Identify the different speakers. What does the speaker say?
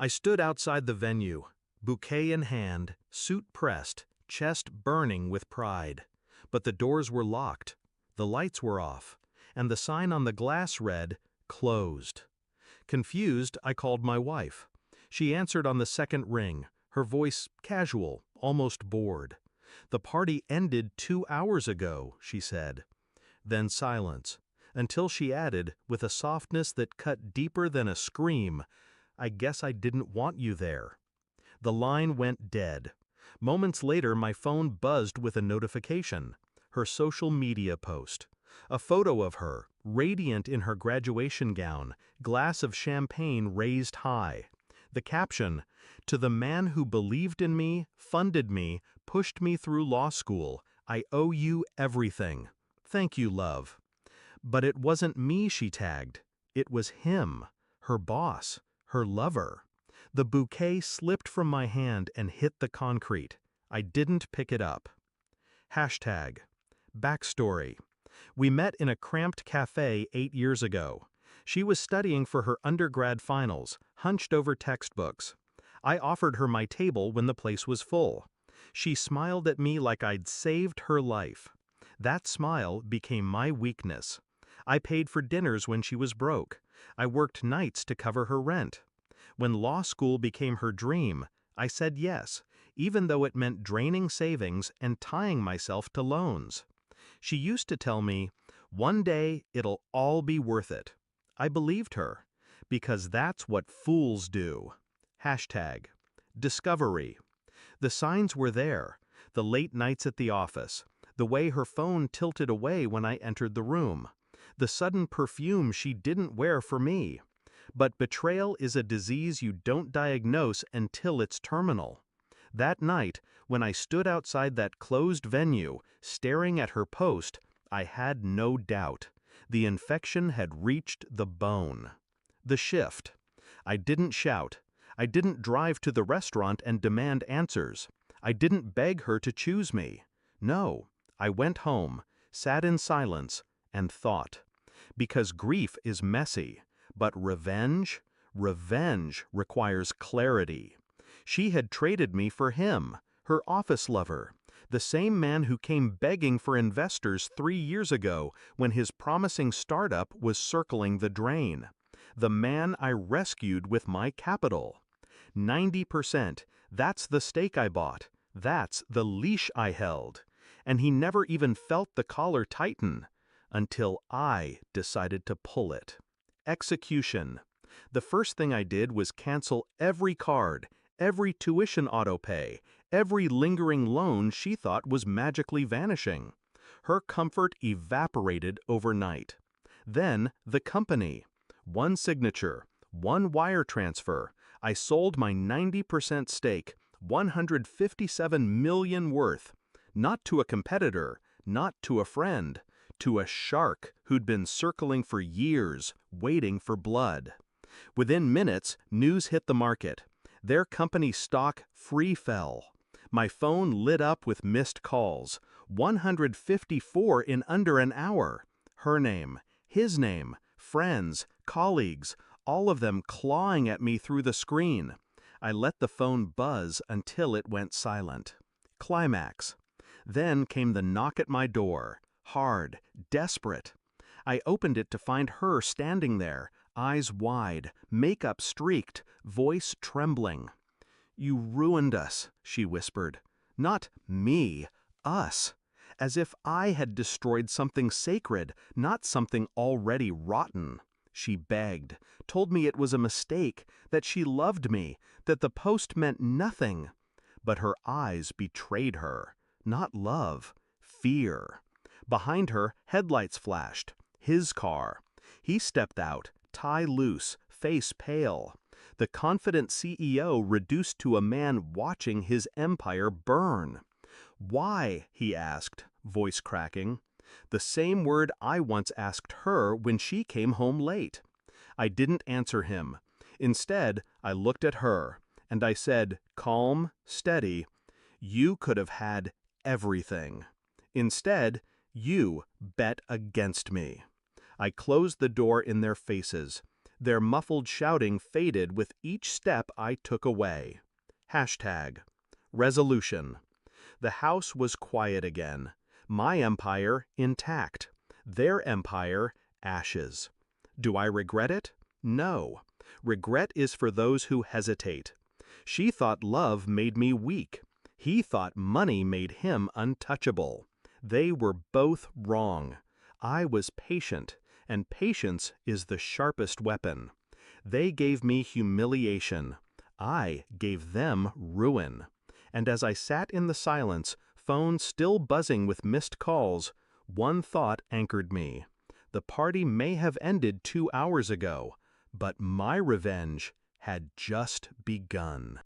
Speaker 1: I stood outside the venue, bouquet in hand, suit pressed, chest burning with pride. But the doors were locked, the lights were off, and the sign on the glass read, "Closed." Confused, I called my wife. She answered on the second ring, her voice casual, almost bored. "The party ended 2 hours ago," she said. Then silence, until she added, with a softness that cut deeper than a scream, "I guess I didn't want you there." The line went dead. Moments later, my phone buzzed with a notification. Her social media post. A photo of her, radiant in her graduation gown, glass of champagne raised high. The caption, "To the man who believed in me, funded me, pushed me through law school, I owe you everything. Thank you, love." But it wasn't me she tagged. It was him, her boss, her lover. The bouquet slipped from my hand and hit the concrete. I didn't pick it up. Hashtag. Backstory. We met in a cramped cafe 8 years ago. She was studying for her undergrad finals, hunched over textbooks. I offered her my table when the place was full. She smiled at me like I'd saved her life. That smile became my weakness. I paid for dinners when she was broke. I worked nights to cover her rent. When law school became her dream, I said yes, even though it meant draining savings and tying myself to loans. She used to tell me, "One day it'll all be worth it." I believed her, because that's what fools do. Hashtag. Discovery. The signs were there, the late nights at the office, the way her phone tilted away when I entered the room, the sudden perfume she didn't wear for me. But betrayal is a disease you don't diagnose until it's terminal. That night, when I stood outside that closed venue, staring at her post, I had no doubt. The infection had reached the bone. The shift. I didn't shout. I didn't drive to the restaurant and demand answers. I didn't beg her to choose me. No, I went home, sat in silence, and thought. Because grief is messy. But revenge? Revenge requires clarity. She had traded me for him, her office lover, the same man who came begging for investors 3 years ago when his promising startup was circling the drain. The man I rescued with my capital. 90%, that's the stake I bought. That's the leash I held. And he never even felt the collar tighten, until I decided to pull it. Execution. The first thing I did was cancel every card, every tuition autopay, every lingering loan she thought was magically vanishing. Her comfort evaporated overnight. Then the company. One signature, one wire transfer. I sold my 90% stake, 157 million worth. Not to a competitor, not to a friend, to a shark who'd been circling for years, waiting for blood. Within minutes, news hit the market. Their company stock free fell. My phone lit up with missed calls, 154 in under an hour. Her name, his name, friends, colleagues, all of them clawing at me through the screen. I let the phone buzz until it went silent. Climax. Then came the knock at my door, hard, desperate. I opened it to find her standing there, eyes wide, makeup streaked, voice trembling. "You ruined us," she whispered. "Not me, us. As if I had destroyed something sacred, not something already rotten." She begged, told me it was a mistake, that she loved me, that the post meant nothing. But her eyes betrayed her. Not love, fear. Behind her, headlights flashed. His car. He stepped out, tie loose, face pale. The confident CEO reduced to a man watching his empire burn. "Why?" he asked, voice cracking. The same word I once asked her when she came home late. I didn't answer him. Instead, I looked at her, and I said, calm, steady, "You could have had everything. Instead, you bet against me." I closed the door in their faces. Their muffled shouting faded with each step I took away. Hashtag. Resolution. The house was quiet again. My empire intact. Their empire ashes. Do I regret it? No. Regret is for those who hesitate. She thought love made me weak. He thought money made him untouchable. They were both wrong. I was patient, and patience is the sharpest weapon. They gave me humiliation. I gave them ruin. And as I sat in the silence, phone still buzzing with missed calls, one thought anchored me. The party may have ended 2 hours ago, but my revenge had just begun.